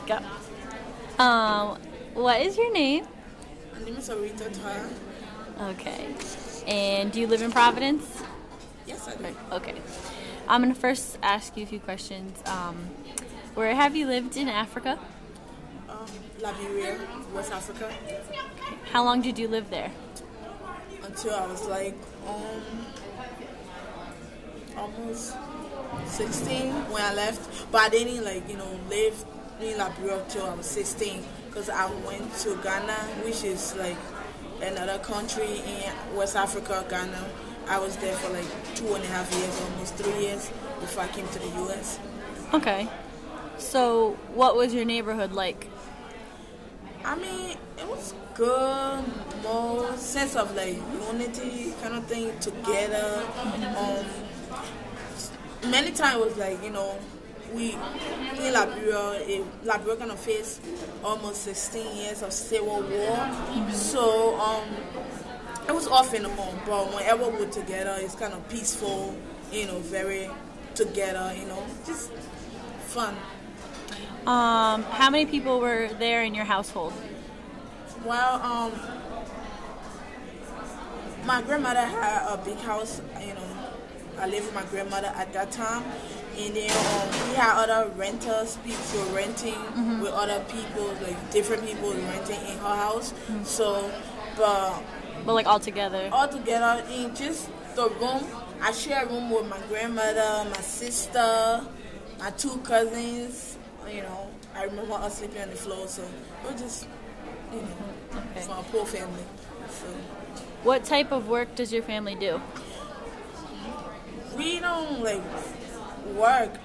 Go. What is your name? My name is Oretha. Okay. And do you live in Providence? Yes, I do. Okay. I'm going to first ask you a few questions. Where have you lived in Africa? Liberia, West Africa. How long did you live there? Until I was like almost 16 when I left. But I didn't live in Liberia until I was 16 because I went to Ghana, which is like another country in West Africa, Ghana. I was there for like 2.5 years, almost 3 years before I came to the U.S. Okay. So what was your neighborhood like? I mean, it was good, more sense of like unity kind of thing together. Many times it was like, we in Liberia kind of faced almost 16 years of civil war. So it was off and on, but whenever we're together, it's kind of peaceful, very together, just fun. How many people were there in your household? Well, my grandmother had a big house, I lived with my grandmother at that time. And then we had other renters, people were renting with other people, like different people renting in her house. So, but like all together? All together in just the room. I share a room with my grandmother, my sister, my 2 cousins. I remember us sleeping on the floor, so it was just, for a poor family. So. What type of work does your family do? We don't work.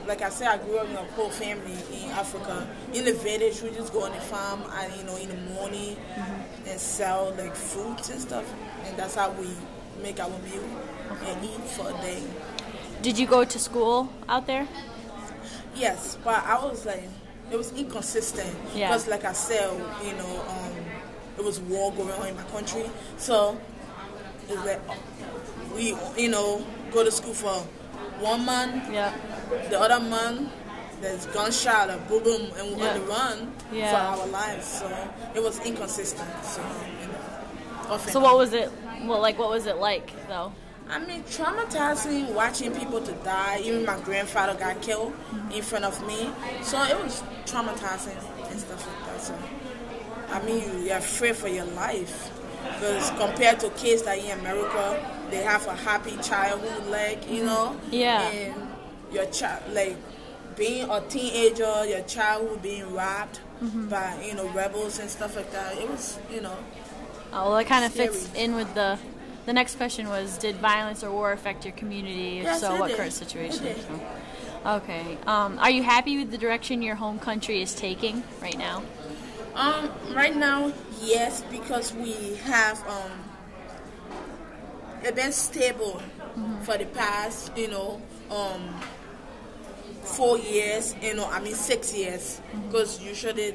Like I said, I grew up in a poor family in Africa. In the village, we just go on the farm, in the morning and sell fruits and stuff, and that's how we make our meal and eat for a day. Did you go to school out there? Yes, but I was it was inconsistent because, like I said, it was war going on in my country. So it's like we, go to school for 1 month. Yeah. The other month, there's gunshot or boom boom, and we're on the run for our lives. So it was inconsistent. So what was it? Well, what was it like though? I mean, traumatizing watching people to die. Even my grandfather got killed in front of me. So it was traumatizing and stuff like that. So, I mean, you're afraid for your life. Because compared to kids that in America, they have a happy childhood, Yeah. And your child, being a teenager, your childhood being robbed by, rebels and stuff like that. It was, Oh, well, that kind of fits in with the next question was, did violence or war affect your community? If so, what current situation? Okay. Are you happy with the direction your home country is taking right now? Right now, yes, because we have it been stable for the past, 4 years, 6 years, because usually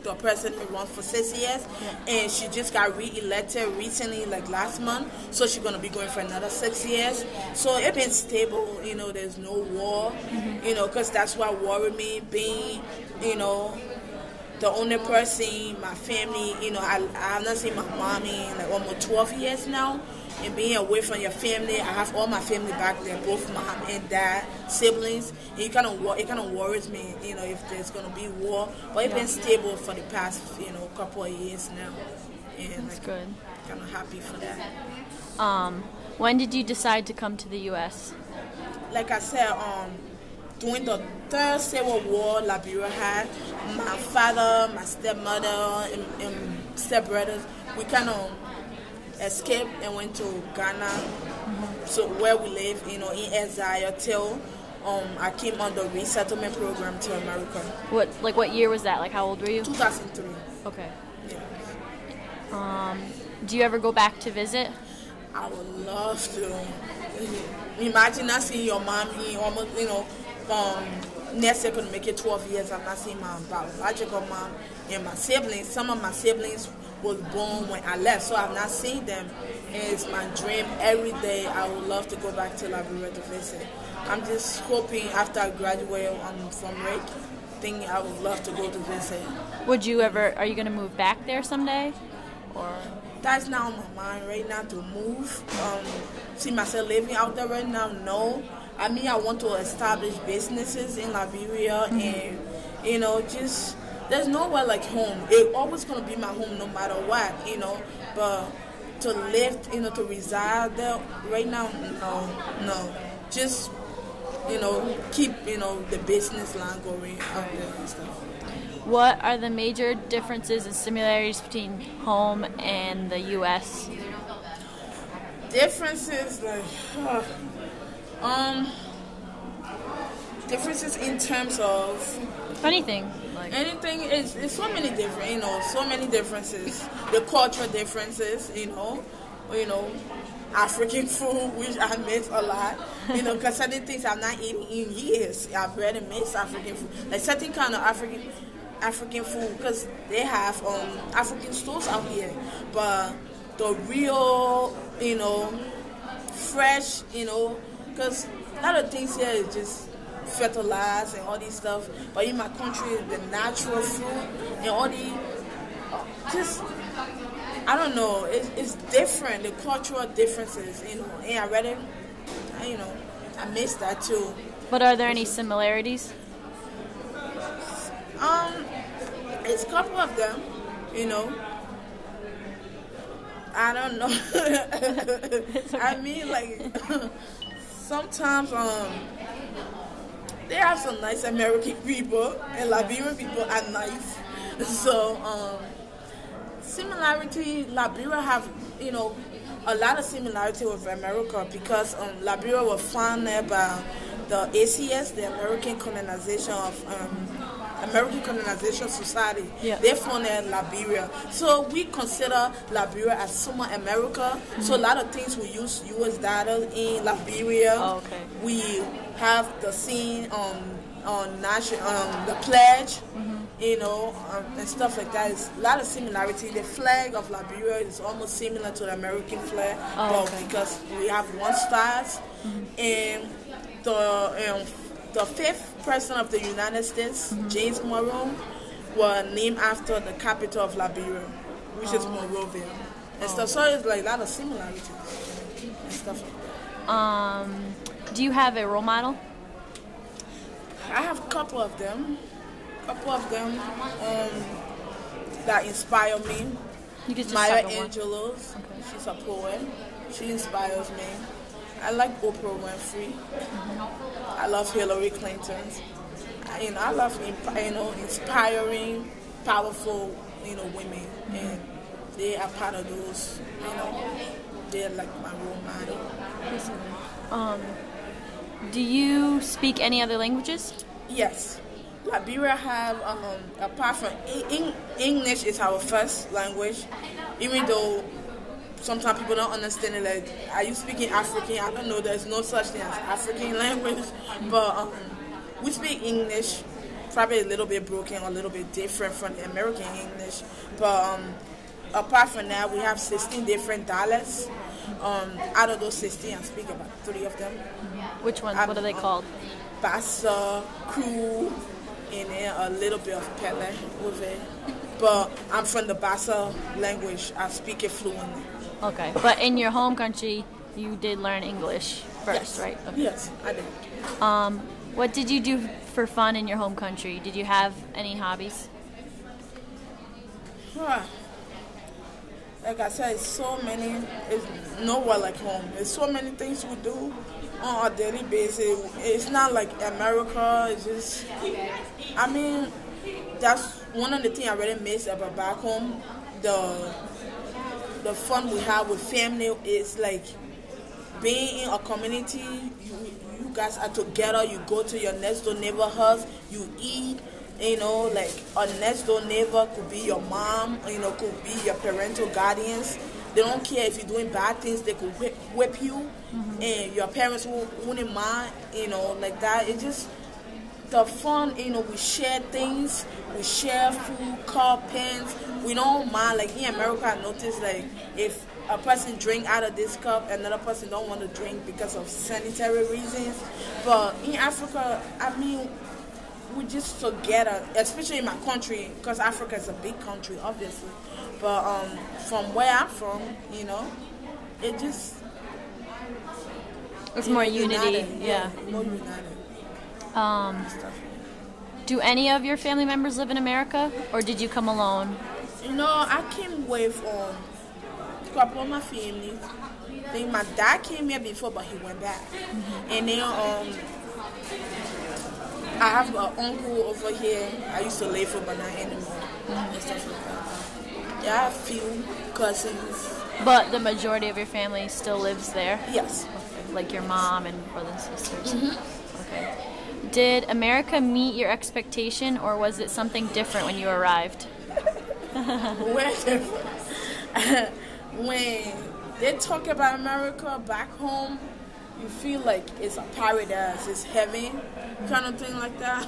the president runs for 6 years, and she just got re-elected recently, last month, so she's going to be going for another 6 years. So it's been stable, there's no war, because that's what worried me, being, the only person, my family, I have not seen my mom in almost 12 years now, and being away from your family, I have all my family back there, both mom and dad, siblings, and it kind of worries me, if there's going to be war, but it's been stable for the past, couple of years now, and that's good. Kind of happy for that. When did you decide to come to the U.S.? Like I said, during the 3rd Civil War Liberia had, my father, my stepmother, and stepbrothers, we kind of escaped and went to Ghana, so where we live, in exile till I came on the resettlement program to America. What year was that? How old were you? 2003. Okay. Yeah. Do you ever go back to visit? I would love to. Imagine not seeing your mom in almost, next year could make it 12 years. I'm not seeing my biological mom and my siblings. Some of my siblings was born when I left, so I've not seen them. And it's my dream every day. I would love to go back to Liberia to visit. I'm just hoping after I graduate from Rick, thing I would love to go to visit. Would you ever? Are you going to move back there someday, or? That's not on my mind right now to move. See myself living out there right now. No, I mean I want to establish businesses in Liberia, and just there's nowhere like home. It's always gonna be my home no matter what, But to live, to reside there right now, no. Just keep the business line going out there and stuff. What are the major differences and similarities between home and the U.S.? Differences differences in terms of anything. Anything is so many different, so many differences. The cultural differences, African food, which I miss a lot, because certain things I've not eaten in years. I really miss African food, like certain kind of African food, because they have African stores out here, but the real, fresh, because a lot of things here is just fertilized and all these stuff, but in my country, the natural fruit and all the, just, I don't know, it's different, the cultural differences, and I read it, I miss that too. But are there any similarities? It's a couple of them, I don't know. Okay. I mean, sometimes they have some nice American people, and Liberian people are nice. So similarity, Liberia have a lot of similarity with America, because Liberia was founded by the ACS, the American Colonization Society. Yeah. They founded Liberia. So we consider Liberia as somewhat America. Mm-hmm. So a lot of things we use US dollars in Liberia. Oh, okay. We have the scene on national, the pledge, and stuff like that. It's a lot of similarity. The flag of Liberia is almost similar to the American flag, because we have one stars, and the fifth president of the United States, James Monroe, was named after the capital of Liberia, which is Monroeville. And stuff. So it's like a lot of similarities and stuff like that. Do you have a role model? I have a couple of them. That inspire me. You could just Maya Angelou, she's a poet. She inspires me. I like Oprah Winfrey. I love Hillary Clinton. I love inspiring, powerful women, and they are part of those. They're like my role model. Do you speak any other languages? Yes. Liberia have, apart from English is our first language, even though sometimes people don't understand it. Like, are you speaking African? I don't know. There's no such thing as African language, but we speak English, probably a little bit broken, a little bit different from the American English. But apart from that, we have 16 different dialects. Out of those 16, I speak about 3 of them. Which ones? What are they called? Bassa, Kru, and then a little bit of Pele with it. But I'm from the Bassa language. I speak it fluently. Okay. But in your home country, you did learn English first, right? Okay. Yes, I did. What did you do for fun in your home country? Did you have any hobbies? Like I said, it's nowhere like home. There's so many things we do on a daily basis. It's not like America. It's just, that's one of the things I really miss about back home. The fun we have with family is like being in a community. You guys are together. You go to your next door neighborhood. You eat. Like a next door neighbor could be your mom, could be your parental guardians. They don't care if you're doing bad things, they could whip you, and your parents wouldn't mind, like that. It's just the fun, we share things, we share food, cup, pens. We don't mind. Like in America, I noticed, like, if a person drink out of this cup, another person don't want to drink because of sanitary reasons. But in Africa, we just together, especially in my country, because Africa is a big country, obviously. But from where I'm from, you know, it just it's more unity. United. Yeah, more united. Do any of your family members live in America, or did you come alone? You know, I came with a couple of my families. I think my dad came here before, but he went back. And then I have an uncle over here. I used to live with, but not anymore. And stuff like that. Yeah, I have a few cousins. But the majority of your family still lives there? Yes. Okay. Like your mom and brothers and sisters? Okay. Did America meet your expectation, or was it something different when you arrived? When they talk about America back home, you feel like it's a paradise, it's heaven, kind of thing like that.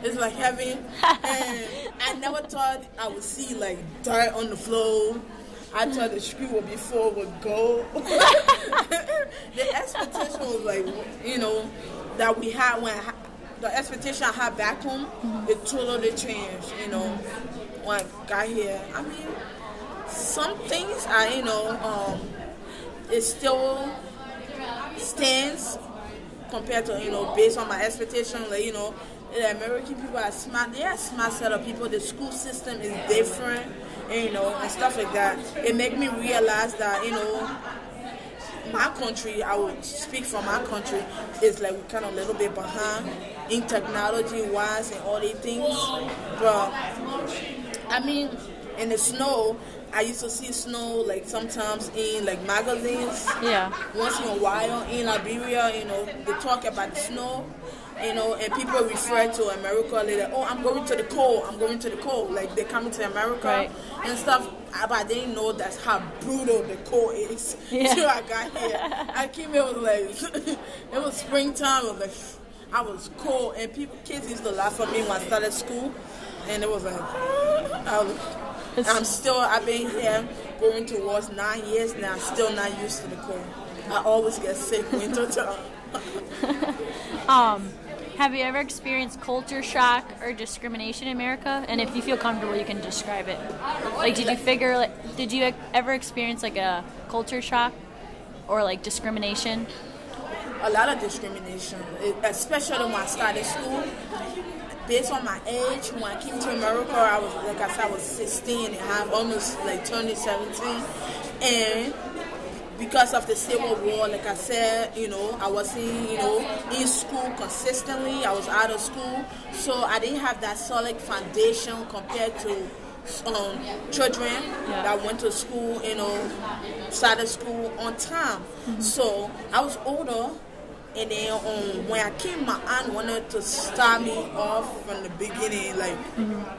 It's like heaven. And I never thought I would see like dirt on the floor. I thought the street would be full with gold. The expectation was like, you know, that we had when the expectation I had back home, it totally changed, you know, when I got here. I mean, some things I, you know, it still stands compared to, you know, based on my expectation. Like, you know, the American people are smart. They are smart set of people. The school system is different, and, you know, and stuff like that. It made me realize that, you know, my country, I would speak for my country, is like we're kind of a little bit behind in technology wise and all these things. But I mean, in the snow, I used to see snow like sometimes in like magazines. Yeah. Once in a while in Liberia, you know, they talk about the snow, you know, and people refer to America like, oh, I'm going to the cold, I'm going to the cold. Like they're coming to America and stuff. But I didn't know that's how brutal the cold is. Until I got here. I came here, it was like, it was springtime, it was like, I was cold, and kids used to laugh at me when I started school, and it was like, I've been here going towards 9 years now, I'm still not used to the cold. I always get sick winter time. Have you ever experienced culture shock or discrimination in America? And if you feel comfortable, you can describe it. Like, did you ever experience like a culture shock or like discrimination? A lot of discrimination, especially when I started school. Based on my age, when I came to America, I was 16 and a half, almost like turning 17. And because of the Civil War, like I said, you know, I wasn't, you know, in school consistently. I was out of school. So I didn't have that solid foundation compared to children that went to school, you know, started school on time. So I was older. And then when I came, my aunt wanted to start me off from the beginning, like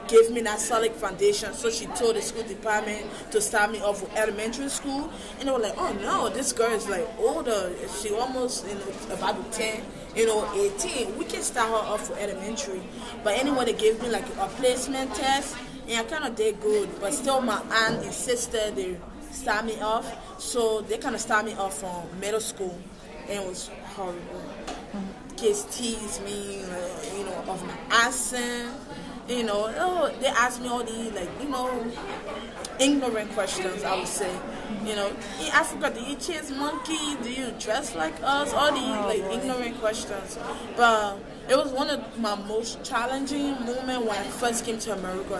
give me that solid foundation. So she told the school department to start me off with elementary school. And they were like, oh no, this girl is like older. She almost, you know, about 10, you know, 18. We can start her off with elementary. But anyway, they gave me like a placement test. And I kind of did good. But still, my aunt and sister, they start me off. So they kind of start me off from middle school. And it was horrible. Kids tease me, you know, of my accent. You know, they ask me all these, like, you know, ignorant questions, I would say. You know, in Africa, do you chase monkey? Do you dress like us? All these, like, ignorant questions. But it was one of my most challenging moments when I first came to America.